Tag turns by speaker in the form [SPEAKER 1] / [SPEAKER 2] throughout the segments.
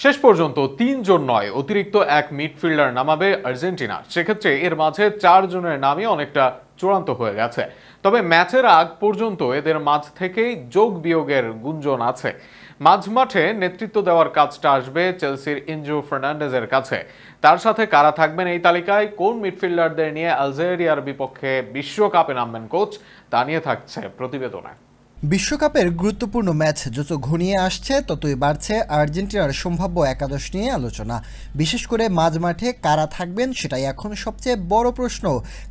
[SPEAKER 1] শেষ পর্যন্ত ৩ জন নয় অতিরিক্ত এক মিডফিল্ডার নামাবে আর্জেন্টিনা। সেক্ষেত্রে এর মাঝে ৪ জনের নামই অনেকটা চূড়ান্ত হয়ে গেছে। তবে ম্যাচের আগ পর্যন্ত এদের মাঝ থেকেই যোগ বিয়োগের গুঞ্জন আছে। মাঝমাঠে নেতৃত্ব দেওয়ার কাজটা আসবে চেলসির ইনজো ফার্নান্ডেজের কাছে। তার সাথে কারা থাকবেন এই তালিকায়, কোন মিডফিল্ডারদের নিয়ে আলজেরিয়ার বিপক্ষে বিশ্বকাপে নামবেন কোচ, তা নিয়ে থাকছে প্রতিবেদনে।
[SPEAKER 2] বিশ্বকাপের গুরুত্বপূর্ণ ম্যাচ যত ঘনিয়ে আসছে ততই বাড়ছে আর্জেন্টিনার সম্ভাব্য একাদশ নিয়ে আলোচনা। বিশেষ করে মাঝমাঠে কারা থাকবেন সেটাই এখন সবচেয়ে বড় প্রশ্ন,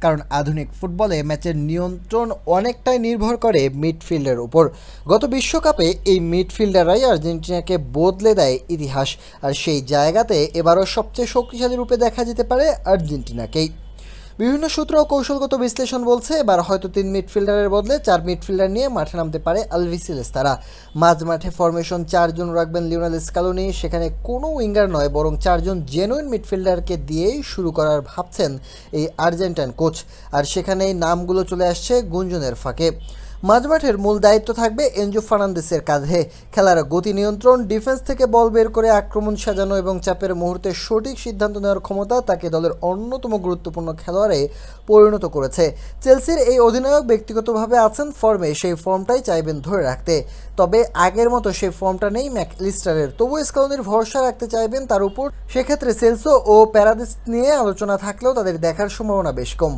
[SPEAKER 2] কারণ আধুনিক ফুটবলে ম্যাচের নিয়ন্ত্রণ অনেকটাই নির্ভর করে মিডফিল্ডের উপর। গত বিশ্বকাপে এই মিডফিল্ডাররাই আর্জেন্টিনাকে বদলে দেয় ইতিহাস, আর সেই জায়গাতে এবারও সবচেয়ে শক্তিশালী রূপে দেখা যেতে পারে আর্জেন্টিনাকেই। বিভিন্ন সূত্র ও কৌশলগত বিশ্লেষণ বলছে এবার হয়তো ৩ মিডফিল্ডারের বদলে ৪ মিডফিল্ডার নিয়ে মাঠে নামতে পারে আলভিসেলেস তারা। মাঝমাঠে ফরমেশন ৪ জন রাখবেন লিওনেল স্কালোনি, সেখানে কোনো উইঙ্গার নয় বরং ৪ জন জেনুইন মিডফিল্ডারকে দিয়েই শুরু করার ভাবছেন এই আর্জেন্টাইন কোচ। আর সেখানেই নামগুলো চলে আসছে গুঞ্জনের ফাঁকে। মাঝমাঠের মূল দায়িত্ব থাকবে এনজো ফার্নান্দেসের কাঁধে। খেলার গতি নিয়ন্ত্রণ, ডিফেন্স থেকে বল বের করে আক্রমণ সাজানো এবং চাপের মুহূর্তে সঠিক সিদ্ধান্ত নেওয়ার ক্ষমতা তাকে দলের অন্যতম গুরুত্বপূর্ণ খেলোয়াড়ে পরিণত করেছে। চেলসির এই অধিনায়ক ব্যক্তিগতভাবে আছেন ফর্মে, সেই ফর্মটাই চাইবেন ধরে রাখতে। তবে আগের মতো সেই ফর্মটা নেই ম্যাকলিস্টারের, তবু স্কালোনির ভরসা রাখতে চাইবেন তার উপর। সেক্ষেত্রে সেলসো ও প্যারাদিস নিয়ে আলোচনা থাকলেও তাদের দেখার সম্ভাবনা বেশ কম।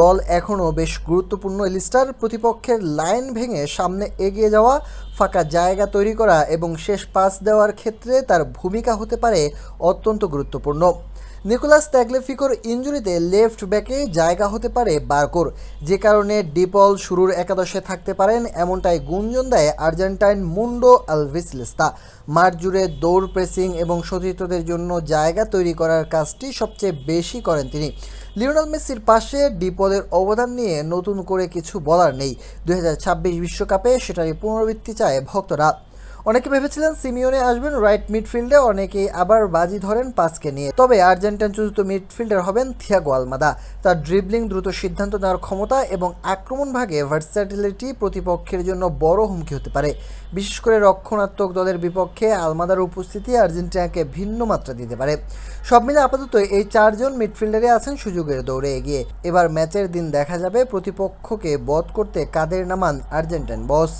[SPEAKER 2] দল এখনও বেশ গুরুত্বপূর্ণ। এলিস্টার প্রতিপক্ষের লাইন ভেঙে সামনে এগিয়ে যাওয়া, ফাঁকা জায়গা তৈরি করা এবং শেষ পাস দেওয়ার ক্ষেত্রে তার ভূমিকা হতে পারে অত্যন্ত গুরুত্বপূর্ণ। নিকোলাস ট্যাগলেফিকোর ইনজুরিতে লেফট ব্যাকে জায়গা হতে পারে বারকোর, যে কারণে ডিপল শুরুর একাদশে থাকতে পারেন এমনটাই গুঞ্জন দেয় আর্জেন্টাইন মুন্ডো আলভিসেলেস্তা। মাঠ জুড়ে দৌড়, প্রেসিং এবং সতীর্থদের জন্য জায়গা তৈরি করার কাজটি সবচেয়ে বেশি করেন তিনি। লিওনেল মেসির পাশে ডিপলের অবদান নিয়ে নতুন করে কিছু বলার নেই। 2026 বিশ্বকাপে সেটারই পুনরাবৃত্তি চায় ভক্তরা। অনেকে ভেবেছিলেন সিমিওনে আসবেন রাইট মিডফিল্ডে, অনেকেই আবার বাজি ধরেন পাসকে নিয়ে। তবে আর্জেন্টাইন চতুর্থ মিডফিল্ডার হবেন থিয়াগো আলমাদা। তার ড্রিবলিং, দ্রুত সিদ্ধান্ত নেওয়ার ক্ষমতা এবং আক্রমণ ভাগে ভার্সেটিলিটি প্রতিপক্ষের জন্য বড় হুমকি হতে পারে। বিশেষ করে রক্ষণাত্মক দলের বিপক্ষে আলমাদার উপস্থিতি আর্জেন্টিনাকে ভিন্ন মাত্রা দিতে পারে। সব মিলে আপাতত এই ৪ জন মিডফিল্ডারে আছেন সুযোগের দৌড়ে এগিয়ে। এবার ম্যাচের দিন দেখা যাবে প্রতিপক্ষকে বধ করতে কাদের নামান আর্জেন্টাইন বস।